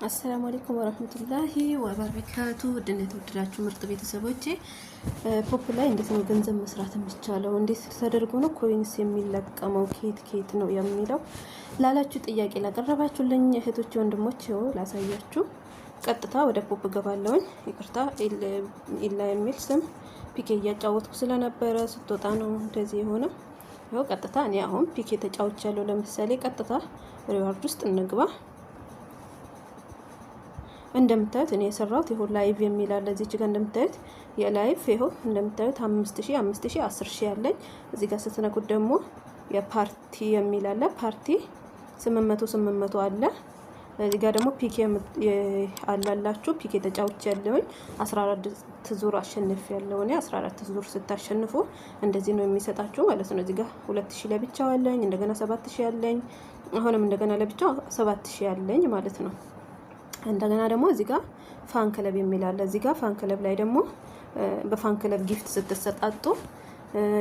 አሰላሙ አለይኩም ወራህመቱላሂ ወበረካቱ። ውድና የተወደዳችሁ ምርጥ ቤተሰቦቼ ፖፕ ላይ እንዴት ነው ገንዘብ መስራት የሚቻለው? እንዴት ተደርጎ ነው ኮይንስ የሚለቀመው? ኬት ነው የሚለው ላላችሁ ጥያቄ ላቀረባችሁልኝ እህቶች ወንድሞች ላሳያችሁ። ቀጥታ ወደ ፖፕ ገባለሁኝ። ይቅርታ ኢላ የሚል ስም ፒኬ እያጫወትኩ ስለነበረ ስትወጣ ነው እንደዚህ የሆነ። ያው ቀጥታ እኔ አሁን ፒኬ ተጫውቻለሁ። ለምሳሌ ቀጥታ ሪዋርድ ውስጥ እንግባ። እንደምታዩት እኔ የሰራሁት ይሁን ላይቭ የሚል አለ እዚህ ጋር እንደምታዩት የላይቭ ይሁን እንደምታዩት 5000 10000 ያለኝ እዚህ ጋር ስትነኩት ደግሞ የፓርቲ የሚል አለ ፓርቲ 800 አለ። እዚህ ጋር ደግሞ ፒኬ አላላችሁ ፒኬ ተጫውቼ ያለውኝ 14 ዙር አሸንፍ ያለው እኔ 14 ዙር ስታሸንፉ እንደዚህ ነው የሚሰጣችሁ ማለት ነው። እዚህ ጋር 2000 ለብቻው አለኝ እንደገና 7000 ያለኝ አሁንም እንደገና ለብቻው 7000 ያለኝ ማለት ነው። እንደገና ደግሞ እዚህ ጋር ፋን ክለብ የሚል አለ። እዚህ ጋር ፋን ክለብ ላይ ደግሞ በፋን ክለብ ጊፍት ስትሰጣጡ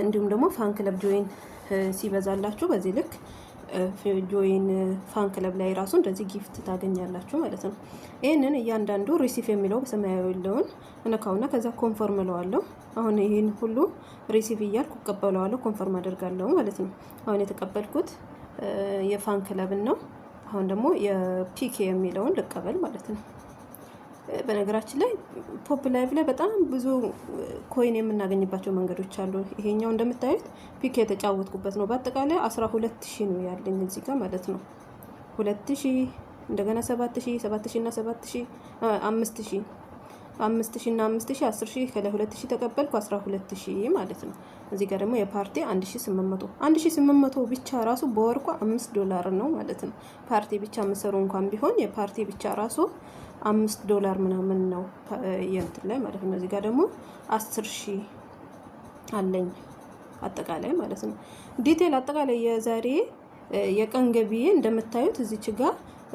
እንዲሁም ደግሞ ፋን ክለብ ጆይን ሲበዛላችሁ በዚህ ልክ ጆይን ፋን ክለብ ላይ ራሱ እንደዚህ ጊፍት ታገኛላችሁ ማለት ነው። ይሄንን እያንዳንዱ ሪሲቭ የሚለው በሰማያዊ ያለውን እነካውና ከዛ ኮንፈርም እለዋለሁ። አሁን ይሄን ሁሉ ሪሲቭ እያልኩ እቀበለዋለሁ ኮንፈርም አደርጋለሁ ማለት ነው። አሁን የተቀበልኩት የፋን ክለብን ነው። አሁን ደግሞ የፒኬ የሚለውን ልቀበል ማለት ነው። በነገራችን ላይ ፖፕ ላይቭ ላይ በጣም ብዙ ኮይን የምናገኝባቸው መንገዶች አሉ። ይሄኛው እንደምታዩት ፒኬ የተጫወትኩበት ነው። በአጠቃላይ 12000 ነው ያለኝ እዚህ ጋር ማለት ነው። 2000 እንደገና 7000 እና 7000 5000 እና 5000 10000 ከ2000 ተቀበልኩ 12000 ማለት ነው። እዚህ ጋር ደግሞ የፓርቲ 1800 ብቻ ራሱ በወርቁ $5 ነው ማለት ነው። ፓርቲ ብቻ መሰሩ እንኳን ቢሆን የፓርቲ ብቻ ራሱ $5 ምናምን ነው የእንትን ላይ ማለት ነው። እዚህ ጋር ደግሞ 10000 አለኝ አጠቃላይ ማለት ነው። ዲቴል አጠቃላይ የዛሬ የቀን ገቢዬ እንደምታዩት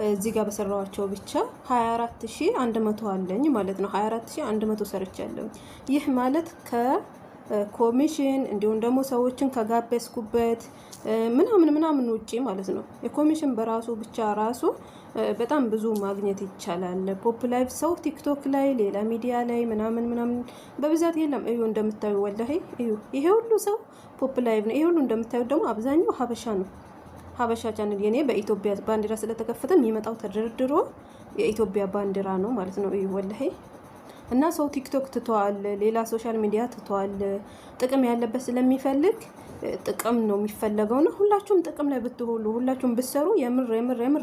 እዚህ ጋር በሰራዋቸው ብቻ 24100 አለኝ ማለት ነው። 24100 ሰርቻለሁ። ይህ ማለት ከኮሚሽን እንዲሁም ደግሞ ሰዎችን ከጋበዝኩበት ምናምን ውጪ ማለት ነው። የኮሚሽን በራሱ ብቻ ራሱ በጣም ብዙ ማግኘት ይቻላል። ፖፕ ላይቭ ሰው ቲክቶክ ላይ ሌላ ሚዲያ ላይ ምናምን በብዛት የለም። እዩ እንደምታዩ ወላሂ እዩ ይሄ ሁሉ ሰው ፖፕ ላይቭ ነው። ይሄ ሁሉ እንደምታዩ ደግሞ አብዛኛው ሀበሻ ነው። ሀበሻ ቻናል የኔ በኢትዮጵያ ባንዲራ ስለተከፈተ የሚመጣው ተደርድሮ የኢትዮጵያ ባንዲራ ነው ማለት ነው። እዩ ወላሂ እና ሰው ቲክቶክ ትተዋል፣ ሌላ ሶሻል ሚዲያ ትተዋል። ጥቅም ያለበት ስለሚፈልግ ጥቅም ነው የሚፈለገው ነው። ሁላችሁም ጥቅም ላይ ብትሆኑ ሁላችሁም ብትሰሩ የምር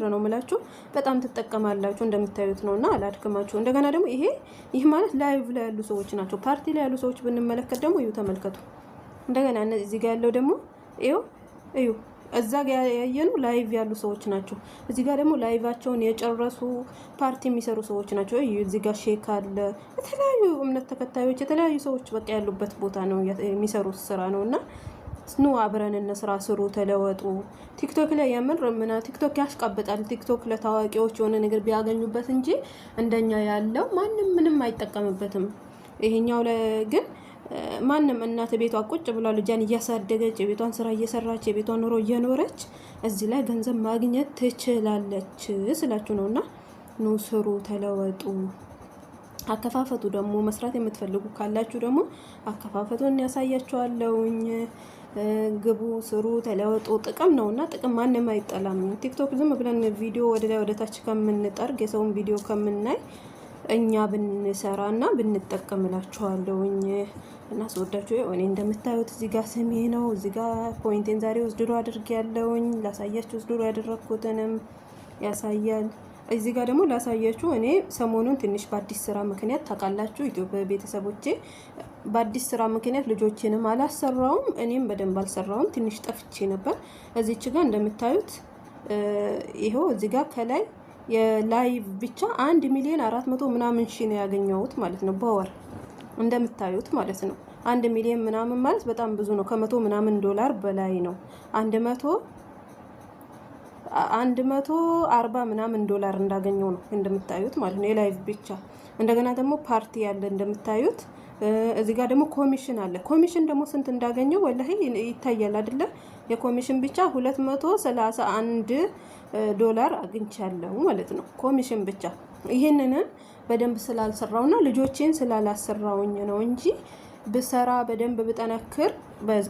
ነው የምላችሁ በጣም ትጠቀማላችሁ። እንደምታዩት ነውና አላድክማችሁ። እንደገና ደግሞ ይህ ማለት ላይቭ ላይ ያሉ ሰዎች ናቸው። ፓርቲ ላይ ያሉ ሰዎች ብንመለከት ደግሞ እዩ ተመልከቱ። እንደገና እዚህ ጋር ያለው ደግሞ እዩ እዛ ጋር ያየነው ላይቭ ያሉ ሰዎች ናቸው። እዚህ ጋር ደግሞ ላይቫቸውን የጨረሱ ፓርቲ የሚሰሩ ሰዎች ናቸው። እዚህ ጋር ሼክ አለ፣ የተለያዩ እምነት ተከታዮች የተለያዩ ሰዎች በቃ ያሉበት ቦታ ነው የሚሰሩት ስራ ነውና ኑ አብረን እንስራ፣ ስሩ፣ ተለወጡ። ቲክቶክ ላይ ቲክቶክ ያሽቃብጣል። ቲክቶክ ለታዋቂዎች የሆነ ነገር ቢያገኙበት እንጂ እንደኛ ያለው ማንም ምንም አይጠቀምበትም። ይሄኛው ግን ማንም እናት ቤቷ ቁጭ ብላ ልጇን እያሳደገች የቤቷን ስራ እየሰራች የቤቷን ኑሮ እየኖረች እዚህ ላይ ገንዘብ ማግኘት ትችላለች ስላችሁ ነውና ኑ ስሩ፣ ተለወጡ። አከፋፈቱ ደግሞ መስራት የምትፈልጉ ካላችሁ ደግሞ አከፋፈቱን ያሳያችኋለሁኝ። ግቡ፣ ስሩ፣ ተለወጡ። ጥቅም ነውና ጥቅም ማንም አይጠላም። ቲክቶክ ዝም ብለን ቪዲዮ ወደ ላይ ወደ ታች ከምንጠርግ የሰውን ቪዲዮ ከምናይ እኛ ብንሰራና ብንጠቀምላችኋለሁኝ እና ስወዳችሁ እኔ እንደምታዩት እዚህ ጋር ስሜ ነው። እዚህ ጋር ፖይንቴን ዛሬ ወስድሮ አድርጌያለሁኝ። ላሳያችሁ ወስድሮ ያደረኩትንም ያሳያል። እዚህ ጋር ደግሞ ላሳያችሁ እኔ ሰሞኑን ትንሽ በአዲስ ስራ ምክንያት ታውቃላችሁ ኢትዮጵያ ቤተሰቦቼ በአዲስ ስራ ምክንያት ልጆቼንም አላሰራውም እኔም በደንብ አልሰራውም። ትንሽ ጠፍቼ ነበር። እዚች ጋር እንደምታዩት ይሄው እዚህ ጋር ከላይ የላይቭ ብቻ 1,400,000 ምናምን ሺህ ነው ያገኘሁት ማለት ነው በወር እንደምታዩት ማለት ነው። 1 ሚሊዮን ምናምን ማለት በጣም ብዙ ነው። $100 ምናምን በላይ ነው። 140 ምናምን $100 እንዳገኘው ነው እንደምታዩት ማለት ነው የላይቭ ብቻ። እንደገና ደግሞ ፓርቲ ያለ እንደምታዩት እዚህ ጋር ደግሞ ኮሚሽን አለ። ኮሚሽን ደግሞ ስንት እንዳገኘው ወላሂ ይታያል አይደለ? የኮሚሽን ብቻ 231 ዶላር አግኝቻለሁ ማለት ነው። ኮሚሽን ብቻ። ይሄንንም በደንብ ስላልሰራውና ልጆቼን ስላላሰራውኝ ነው እንጂ ብሰራ በደንብ ብጠነክር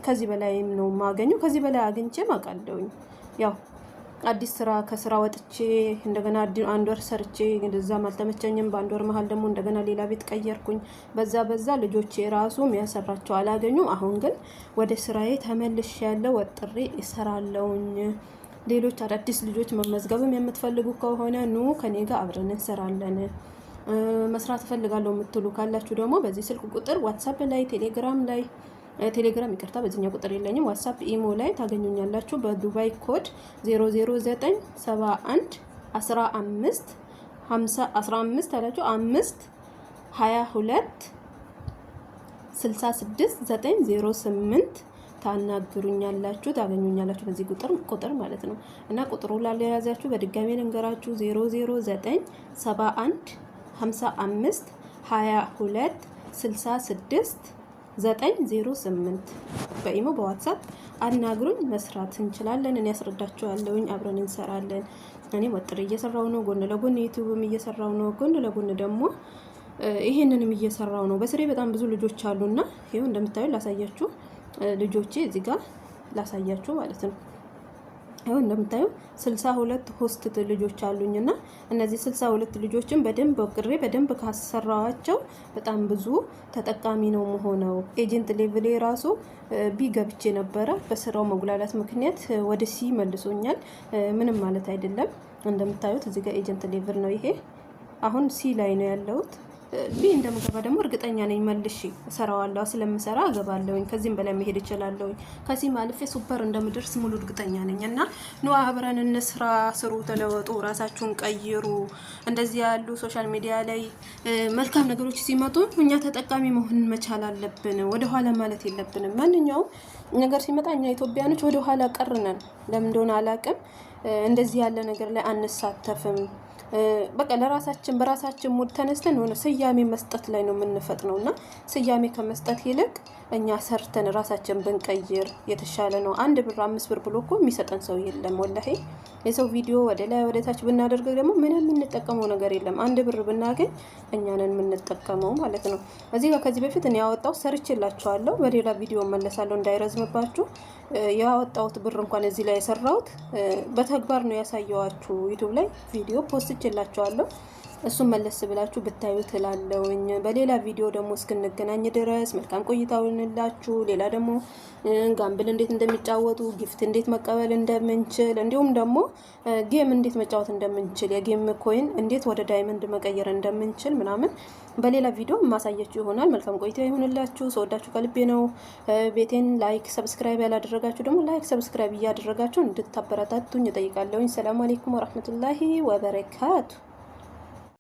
ከዚህ በላይ ነው የማገኘው። ከዚህ በላይ አግኝቼ አውቃለሁኝ። ያው አዲስ ስራ ከስራ ወጥቼ እንደገና አንድ ወር ሰርቼ እንደዛም አልተመቸኝም። በአንድ ወር መሀል ደግሞ እንደገና ሌላ ቤት ቀየርኩኝ። በዛ ልጆቼ ራሱ የሚያሰራቸው አላገኙም። አሁን ግን ወደ ስራዬ ተመልሼ ያለው ወጥሬ እሰራለሁኝ። ሌሎች አዳዲስ ልጆች መመዝገብም የምትፈልጉ ከሆነ ኑ ከኔ ጋር አብረን እንሰራለን። መስራት እፈልጋለሁ የምትሉ ካላችሁ ደግሞ በዚህ ስልክ ቁጥር ዋትሳፕ ላይ፣ ቴሌግራም ይቅርታ፣ በዚህኛው ቁጥር የለኝም። ዋትሳፕ ኢሞ ላይ ታገኙኛላችሁ። በዱባይ ኮድ 00971 15 አላችሁ 522 66908 ታናግሩኛላችሁ፣ ታገኙኛላችሁ በዚህ ቁጥር ማለት ነው። እና ቁጥሩ ላለያዛችሁ በድጋሚ ልንገራችሁ 00971 55 22 66 908 በኢሞ በዋትሳፕ አናግሩኝ። መስራት እንችላለን። እኔ ያስረዳችኋለሁኝ። አብረን እንሰራለን። እኔ ወጥሬ እየሰራው ነው፣ ጎን ለጎን ዩቲዩብም እየሰራው ነው፣ ጎን ለጎን ደግሞ ይሄንንም እየሰራው ነው። በስሬ በጣም ብዙ ልጆች አሉና ይሄው እንደምታዩ ላሳያችሁ። ልጆቼ እዚህ ጋር ላሳያችሁ ማለት ነው። ይሄው እንደምታዩ 62 ሆስት ልጆች አሉኝና እነዚህ 62 ልጆችን በደንብ ወቅሬ በደንብ ካሰራዋቸው በጣም ብዙ ተጠቃሚ ነው መሆነው። ኤጀንት ሌቭል ራሱ ቢገብቼ ነበረ በስራው መጉላላት ምክንያት ወደ ሲ መልሶኛል። ምንም ማለት አይደለም። እንደምታዩት እዚህ ጋር ኤጀንት ሌቭል ነው። ይሄ አሁን ሲ ላይ ነው ያለሁት። ቢ እንደምገባ ደግሞ እርግጠኛ ነኝ መልሼ እሰራዋለሁ። ስለምሰራ እገባለሁኝ። ከዚህም በላይ መሄድ እችላለሁኝ። ከዚህም አልፌ ሱፐር እንደምደርስ ሙሉ እርግጠኛ ነኝ። እና ኑ አብረን እንስራ፣ ስሩ፣ ተለወጡ፣ ራሳችሁን ቀይሩ። እንደዚህ ያሉ ሶሻል ሚዲያ ላይ መልካም ነገሮች ሲመጡ እኛ ተጠቃሚ መሆን መቻል አለብን። ወደ ኋላ ማለት የለብንም። ማንኛውም ነገር ሲመጣ እኛ ኢትዮጵያኖች ወደ ኋላ ቀርነን ለምን እንደሆነ አላውቅም። እንደዚህ ያለ ነገር ላይ አንሳተፍም። በቃ ለራሳችን በራሳችን ሙድ ተነስተን ሆነ ስያሜ መስጠት ላይ ነው የምንፈጥነው እና ስያሜ ከመስጠት ይልቅ እኛ ሰርተን ራሳችን ብንቀይር የተሻለ ነው። 1 ብር 5 ብር ብሎ እኮ የሚሰጠን ሰው የለም። ወላሂ የሰው ቪዲዮ ወደ ላይ ወደ ታች ብናደርግ ደግሞ ምንም የምንጠቀመው ነገር የለም። 1 ብር ብናገኝ እኛ ነን የምንጠቀመው ማለት ነው። እዚህ ጋር ከዚህ በፊት እኔ ያወጣው ሰርቼላችኋለሁ። በሌላ ቪዲዮ መለሳለሁ እንዳይረዝምባችሁ። ያወጣሁት ብር እንኳን እዚህ ላይ የሰራሁት በተግባር ነው ያሳየዋችሁ። ዩቲዩብ ላይ ቪዲዮ ፖስትቼላችኋለሁ። እሱን መለስ ብላችሁ ብታዩ ትላለውኝ። በሌላ ቪዲዮ ደግሞ እስክንገናኝ ድረስ መልካም ቆይታ ይሁንላችሁ። ሌላ ደግሞ ጋምብል እንዴት እንደሚጫወቱ፣ ጊፍት እንዴት መቀበል እንደምንችል፣ እንዲሁም ደግሞ ጌም እንዴት መጫወት እንደምንችል፣ የጌም ኮይን እንዴት ወደ ዳይመንድ መቀየር እንደምንችል ምናምን በሌላ ቪዲዮ ማሳያችሁ ይሆናል። መልካም ቆይታ ይሁንላችሁ። ሰወዳችሁ ከልቤ ነው። ቤቴን ላይክ፣ ሰብስክራይብ ያላደረጋችሁ ደግሞ ላይክ፣ ሰብስክራይብ እያደረጋችሁ እንድታበረታቱኝ እጠይቃለሁኝ። ሰላም አለይኩም ወራህመቱላሂ ወበረካቱ።